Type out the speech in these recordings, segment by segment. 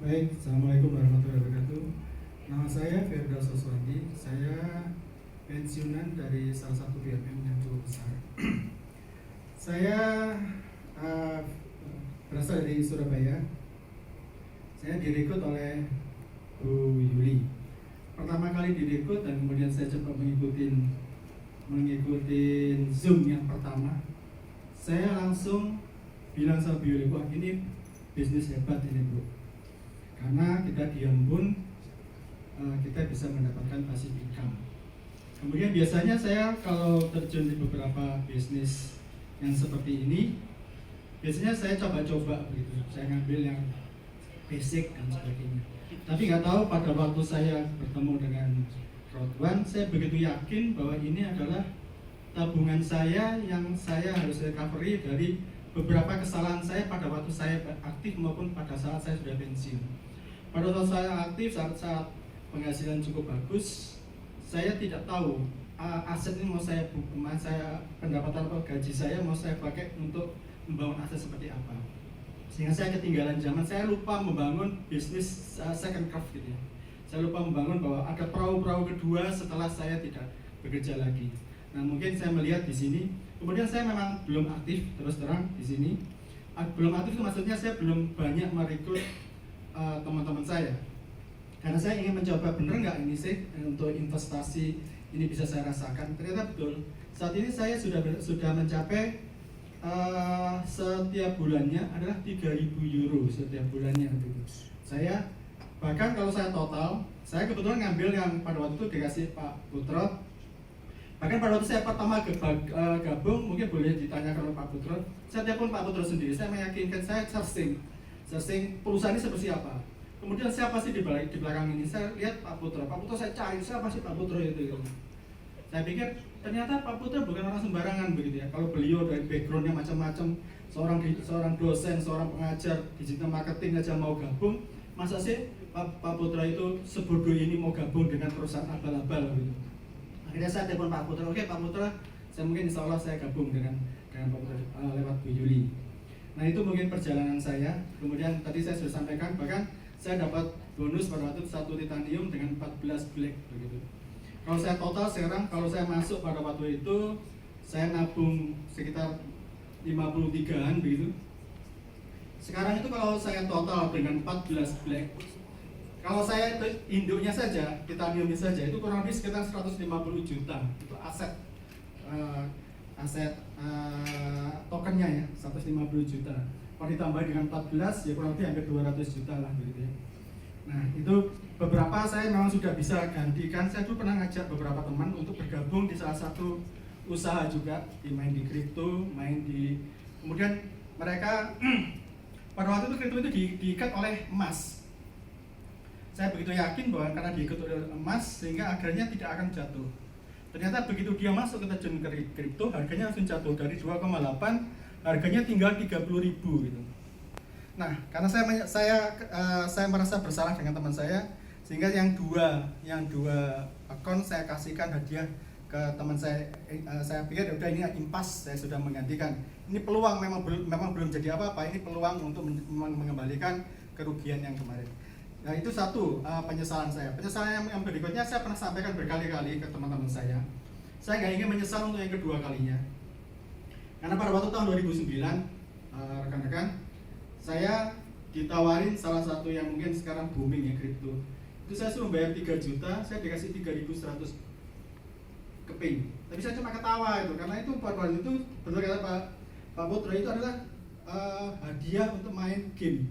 Baik, Assalamualaikum warahmatullahi wabarakatuh. Nama saya Firdaus Soswandi. Saya pensiunan dari salah satu BUMN yang cukup besar. Saya berasal dari Surabaya. Saya direkrut oleh Bu Yuli. Pertama kali direkrut dan kemudian saya coba mengikuti Zoom yang pertama. Saya langsung bilang sama Bu Yuli, wah ini bisnis hebat ini Bu. Karena kita diam pun kita bisa mendapatkan passive income. Kemudian biasanya saya kalau terjun di beberapa bisnis yang seperti ini, biasanya saya coba-coba begitu. Saya ngambil yang basic dan sebagainya. Tapi nggak tahu pada waktu saya bertemu dengan Rodwan, saya begitu yakin bahwa ini adalah tabungan saya yang saya harus recovery dari beberapa kesalahan saya pada waktu saya aktif maupun pada saat saya sudah pensiun. Pada saat saya aktif, saat penghasilan cukup bagus, saya tidak tahu aset ini mau saya pendapatan atau gaji saya mau saya pakai untuk membangun aset seperti apa. Sehingga saya ketinggalan zaman, saya lupa membangun bisnis second craft gitu ya. Saya lupa membangun bahwa ada perahu-perahu kedua setelah saya tidak bekerja lagi. Nah mungkin saya melihat di sini, kemudian saya memang belum aktif terus terang di sini. Belum aktif itu maksudnya saya belum banyak merekrut teman-teman saya, karena saya ingin mencoba bener nggak ini sih untuk investasi ini bisa saya rasakan. Ternyata betul, saat ini saya sudah mencapai setiap bulannya adalah 3.000 euro setiap bulannya. Saya bahkan kalau saya total, saya kebetulan ngambil yang pada waktu itu dikasih Pak Putro. Bahkan pada waktu saya pertama gabung, mungkin boleh ditanyakan oleh Pak Putro. Saya telepon Pak Putro sendiri, saya meyakinkan, saya searching perusahaan ini seperti apa. Kemudian siapa sih di belakang ini? Saya lihat Pak Putro saya cari, siapa sih Pak Putro itu? Saya pikir ternyata Pak Putro bukan orang sembarangan begitu ya. Kalau beliau dari backgroundnya macam-macam, seorang dosen, seorang pengajar digital marketing aja mau gabung, masa sih Pak Putro itu sebodoh ini mau gabung dengan perusahaan abal-abal gitu. Akhirnya saya telepon Pak Putro, oke Pak Putro, saya mungkin insya Allah saya gabung dengan Pak Putro lewat Bu Yuli. Nah itu mungkin perjalanan saya. Kemudian tadi saya sudah sampaikan, bahkan saya dapat bonus pada waktu 1 titanium dengan 14 black begitu. Kalau saya total sekarang, kalau saya masuk pada waktu itu, saya nabung sekitar 53-an begitu. Sekarang itu kalau saya total dengan 14 black, kalau saya induknya saja, titaniumnya saja, itu kurang lebih sekitar 150 juta. Itu aset tokennya ya, 150 juta. Kalau ditambah dengan 14 ya kurang lebih hampir 200 juta lah begitu ya. Nah itu beberapa saya memang sudah bisa gantikan. Saya dulu pernah ngajak beberapa teman untuk bergabung di salah satu usaha juga, main di kripto, kemudian mereka pada waktu itu kripto itu diikat oleh emas. Saya begitu yakin bahwa karena diikat oleh emas sehingga akhirnya tidak akan jatuh. Ternyata begitu dia masuk ke terjun kripto, harganya langsung jatuh dari 2,8, harganya tinggal 30.000 gitu. Nah, karena saya merasa bersalah dengan teman saya, sehingga yang dua akun saya kasihkan hadiah ke teman saya. Saya pikir udah ini impas, saya sudah menggantikan. Ini peluang, memang belum jadi apa-apa. Ini peluang untuk mengembalikan kerugian yang kemarin. Nah itu satu penyesalan saya. Penyesalan yang berikutnya saya pernah sampaikan berkali-kali ke teman-teman saya. Saya nggak ingin menyesal untuk yang kedua kalinya. Karena pada waktu tahun 2009, rekan-rekan, saya ditawarin salah satu yang mungkin sekarang booming ya, kripto. Itu saya suruh bayar 3 juta, saya dikasih 3.100 keping. Tapi saya cuma ketawa itu, karena itu pada waktu itu betul kata Pak Putra itu adalah hadiah untuk main game.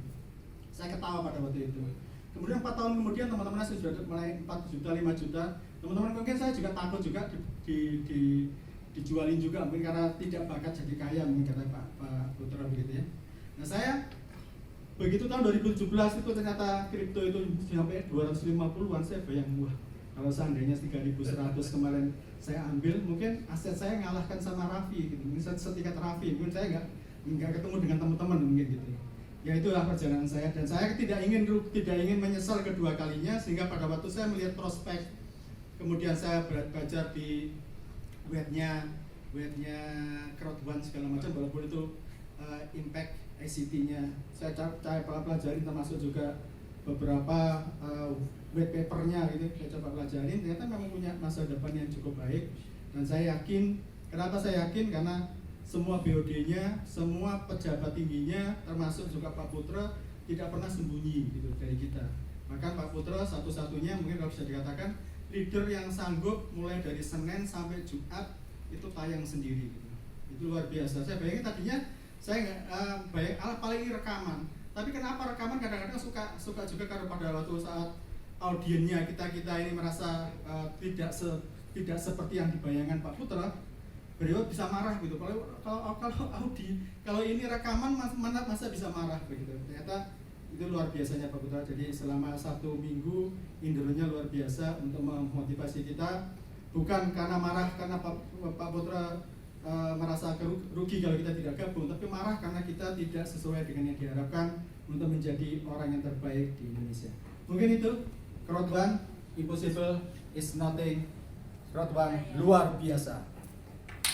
Saya ketawa pada waktu itu. Kemudian 4 tahun kemudian teman-teman saya sudah mulai 4 juta, 5 juta. Teman-teman mungkin saya juga takut juga dijualin juga, mungkin karena tidak bakat jadi kaya, mungkin kata Pak Putra begitu ya. Nah saya begitu tahun 2017 itu ternyata kripto itu sampai 250-an, saya bayang wah kalau seandainya 3.100 kemarin saya ambil, mungkin aset saya ngalahkan sama Raffi gitu, mungkin setingkat Raffi, mungkin saya nggak ketemu dengan teman-teman mungkin gitu. Ya itulah perjalanan saya, dan saya tidak ingin menyesal kedua kalinya, sehingga pada waktu saya melihat prospek, kemudian saya belajar di webnya Crowd1 segala macam, walaupun itu impact ICT-nya saya pelajari, termasuk juga beberapa white papernya gitu, saya coba pelajarin, ternyata memang punya masa depan yang cukup baik. Dan saya yakin, kenapa saya yakin? Karena semua BOD-nya, semua pejabat tingginya, termasuk juga Pak Putra, tidak pernah sembunyi gitu dari kita. Maka Pak Putra satu-satunya mungkin kalau bisa dikatakan leader yang sanggup mulai dari Senin sampai Jumat itu tayang sendiri gitu. Itu luar biasa. Saya bayangin tadinya saya nggak apalagi rekaman. Tapi kenapa rekaman kadang-kadang suka juga karena pada waktu saat audiennya kita ini merasa tidak seperti yang dibayangkan Pak Putra, beliau bisa marah gitu. Kalau ini rekaman masa bisa marah begitu. Ternyata itu luar biasanya Pak Putra. Jadi selama 1 minggu indernya luar biasa untuk memotivasi kita, bukan karena marah karena Pak Putra merasa rugi kalau kita tidak gabung, tapi marah karena kita tidak sesuai dengan yang diharapkan untuk menjadi orang yang terbaik di Indonesia. Mungkin itu Crowd One, impossible is nothing. Crowd One luar biasa.